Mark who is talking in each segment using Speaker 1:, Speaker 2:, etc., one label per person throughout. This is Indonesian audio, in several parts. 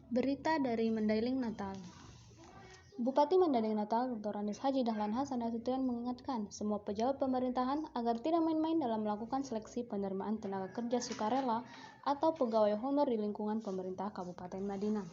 Speaker 1: Berita dari Mandailing Natal. Bupati Mandailing Natal Dr. Andes Haji Dahlan Hasan Nasution mengingatkan semua pejabat pemerintahan agar tidak main-main dalam melakukan seleksi penerimaan tenaga kerja sukarela atau pegawai honor di lingkungan pemerintah Kabupaten Madinah.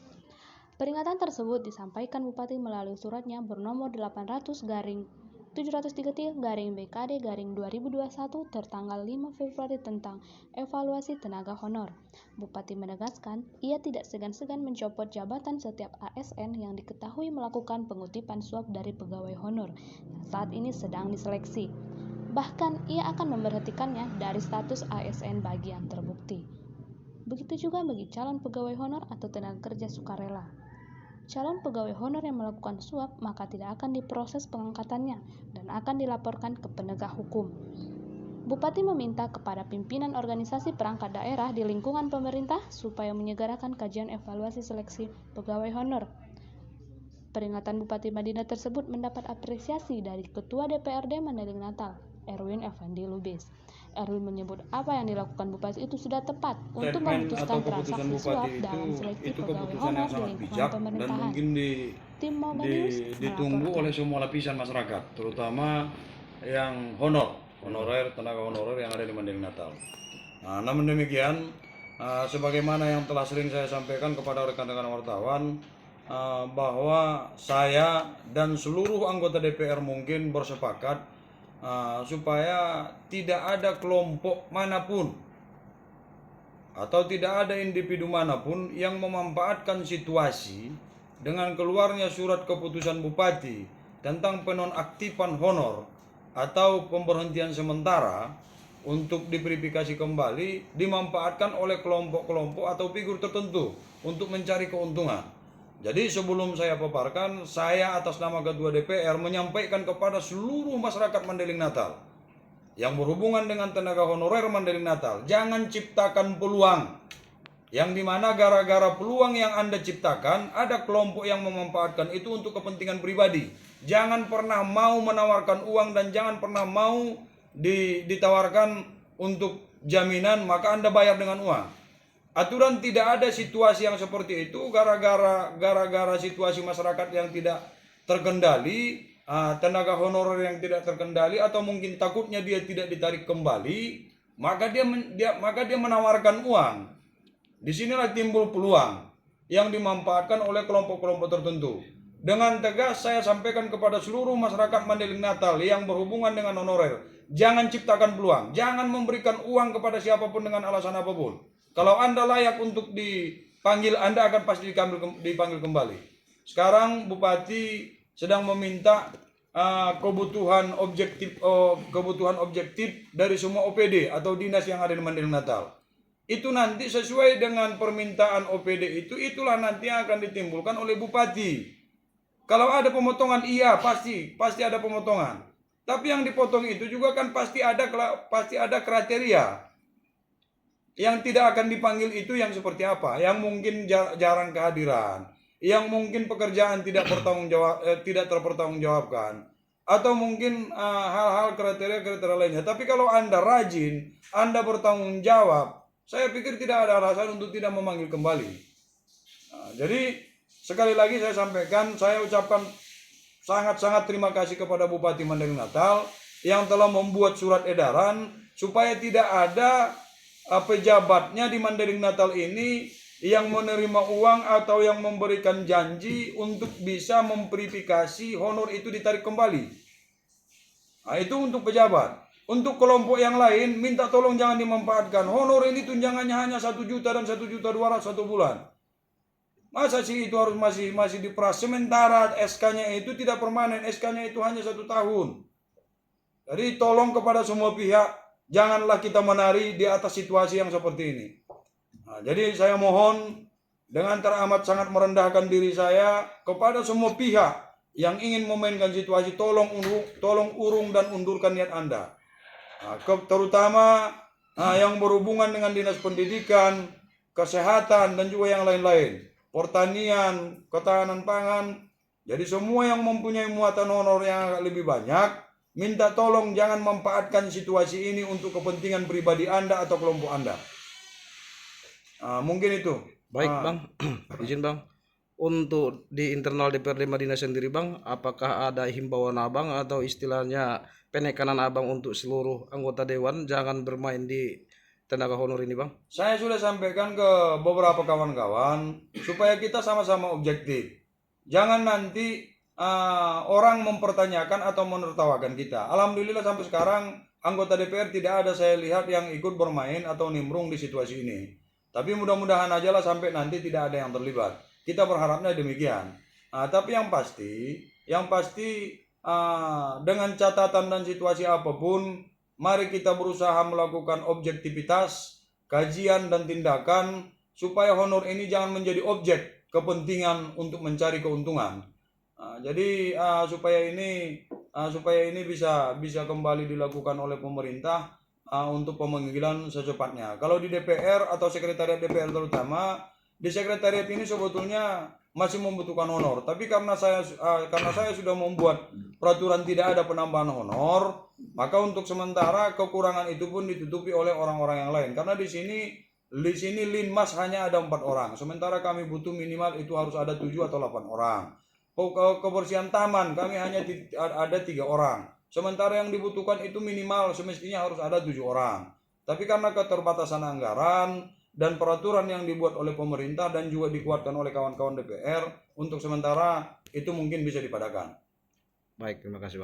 Speaker 1: Peringatan tersebut disampaikan Bupati melalui suratnya bernomor 800-733-BKD-2021 tertanggal 5 Februari tentang evaluasi tenaga honor. Bupati menegaskan ia tidak segan-segan mencopot jabatan setiap ASN yang diketahui melakukan pengutipan suap dari pegawai honor yang saat ini sedang diseleksi. Bahkan ia akan memberhentikannya dari status ASN bagi yang terbukti. Begitu juga bagi calon pegawai honor atau tenaga kerja sukarela. Calon pegawai honor yang melakukan suap maka tidak akan diproses pengangkatannya dan akan dilaporkan ke penegak hukum. Bupati meminta kepada pimpinan organisasi perangkat daerah di lingkungan pemerintah supaya menyegerakan kajian evaluasi seleksi pegawai honor. Peringatan Bupati Madinah tersebut mendapat apresiasi dari Ketua DPRD Mandailing Natal, Erwin Effendi Lubis. Erwin menyebut apa yang dilakukan Bupati itu sudah tepat untuk memutuskan transaksi suap dalam seleksi pegawai honor di lingkungan pemerintahan.
Speaker 2: Dan mungkin ditunggu oleh semua lapisan masyarakat, terutama yang tenaga honorer yang ada di Mandailing Natal. Namun demikian, sebagaimana yang telah sering saya sampaikan kepada rekan-rekan wartawan, bahwa saya dan seluruh anggota DPR mungkin bersepakat supaya tidak ada kelompok manapun atau tidak ada individu manapun yang memanfaatkan situasi dengan keluarnya surat keputusan Bupati tentang penonaktifan honor atau pemberhentian sementara untuk diverifikasi kembali dimanfaatkan oleh kelompok-kelompok atau figur tertentu untuk mencari keuntungan. Jadi sebelum saya paparkan, saya atas nama Ketua DPR menyampaikan kepada seluruh masyarakat Mandailing Natal yang berhubungan dengan tenaga honorer Mandailing Natal, jangan ciptakan peluang yang dimana gara-gara peluang yang Anda ciptakan ada kelompok yang memanfaatkan itu untuk kepentingan pribadi. Jangan pernah mau menawarkan uang dan jangan pernah mau ditawarkan untuk jaminan maka Anda bayar dengan uang. Aturan tidak ada situasi yang seperti itu gara-gara situasi masyarakat yang tidak terkendali, tenaga honorer yang tidak terkendali atau mungkin takutnya dia tidak ditarik kembali, maka dia menawarkan uang. Disinilah timbul peluang yang dimanfaatkan oleh kelompok-kelompok tertentu. Dengan tegas saya sampaikan kepada seluruh masyarakat Mandailing Natal yang berhubungan dengan honorer, jangan ciptakan peluang, jangan memberikan uang kepada siapapun dengan alasan apapun. Kalau Anda layak untuk dipanggil, Anda akan pasti dipanggil kembali. Sekarang Bupati sedang meminta kebutuhan objektif dari semua OPD atau dinas yang ada di Mandailing Natal. Itu nanti sesuai dengan permintaan OPD itulah nanti yang akan ditimbulkan oleh Bupati. Kalau ada pemotongan, iya pasti ada pemotongan. Tapi yang dipotong itu juga kan pasti ada kriteria. Yang tidak akan dipanggil itu yang seperti apa? Yang mungkin jarang kehadiran, yang mungkin pekerjaan tidak terpertanggungjawabkan, atau mungkin hal-hal kriteria lainnya. Tapi kalau Anda rajin, Anda bertanggung jawab, saya pikir tidak ada alasan untuk tidak memanggil kembali. Jadi sekali lagi saya sampaikan, saya ucapkan sangat-sangat terima kasih kepada Bupati Mandailing Natal yang telah membuat surat edaran supaya tidak ada pejabatnya di Mandailing Natal ini yang menerima uang atau yang memberikan janji untuk bisa memverifikasi honor itu ditarik kembali. Itu untuk pejabat. Untuk kelompok yang lain, minta tolong jangan dimanfaatkan. Honor ini tunjangannya hanya 1 juta dan 1.200.000 1 bulan. Masa sih itu harus masih diperas? Sementara SK-nya itu tidak permanen, SK-nya itu hanya 1 tahun. Jadi tolong kepada semua pihak, janganlah kita menari di atas situasi yang seperti ini. Jadi saya mohon dengan teramat sangat merendahkan diri saya kepada semua pihak yang ingin memainkan situasi, tolong urung dan undurkan niat Anda. Terutama yang berhubungan dengan dinas pendidikan, kesehatan dan juga yang lain-lain, pertanian, ketahanan pangan. Jadi semua yang mempunyai muatan honor yang agak lebih banyak, minta tolong jangan memanfaatkan situasi ini untuk kepentingan pribadi Anda atau kelompok Anda. Mungkin itu.
Speaker 3: Baik Bang, izin Bang. Untuk di internal DPRD Madinah sendiri Bang, apakah ada himbauan Abang atau istilahnya penekanan Abang untuk seluruh anggota dewan jangan bermain di tenaga honor ini Bang?
Speaker 2: Saya sudah sampaikan ke beberapa kawan-kawan supaya kita sama-sama objektif. Jangan nanti orang mempertanyakan atau menertawakan kita. Alhamdulillah sampai sekarang anggota DPR tidak ada saya lihat yang ikut bermain atau nimbrung di situasi ini. Tapi mudah-mudahan aja lah sampai nanti tidak ada yang terlibat. Kita berharapnya demikian. Tapi yang pasti dengan catatan dan situasi apapun, mari kita berusaha melakukan objektivitas, kajian dan tindakan supaya honor ini jangan menjadi objek kepentingan untuk mencari keuntungan. Jadi supaya ini bisa kembali dilakukan oleh pemerintah untuk pemanggilan secepatnya. Kalau di DPR atau sekretariat DPR terutama, di sekretariat ini sebetulnya masih membutuhkan honor. Tapi karena saya sudah membuat peraturan tidak ada penambahan honor, maka untuk sementara kekurangan itu pun ditutupi oleh orang-orang yang lain. Karena di sini Linmas hanya ada 4 orang, sementara kami butuh minimal itu harus ada 7 atau 8 orang. Kebersihan taman kami hanya ada 3 orang. Sementara yang dibutuhkan itu minimal semestinya harus ada 7 orang. Tapi karena keterbatasan anggaran dan peraturan yang dibuat oleh pemerintah dan juga dikuatkan oleh kawan-kawan DPR, untuk sementara itu mungkin bisa dipadakan.
Speaker 3: Baik, terima kasih Bang.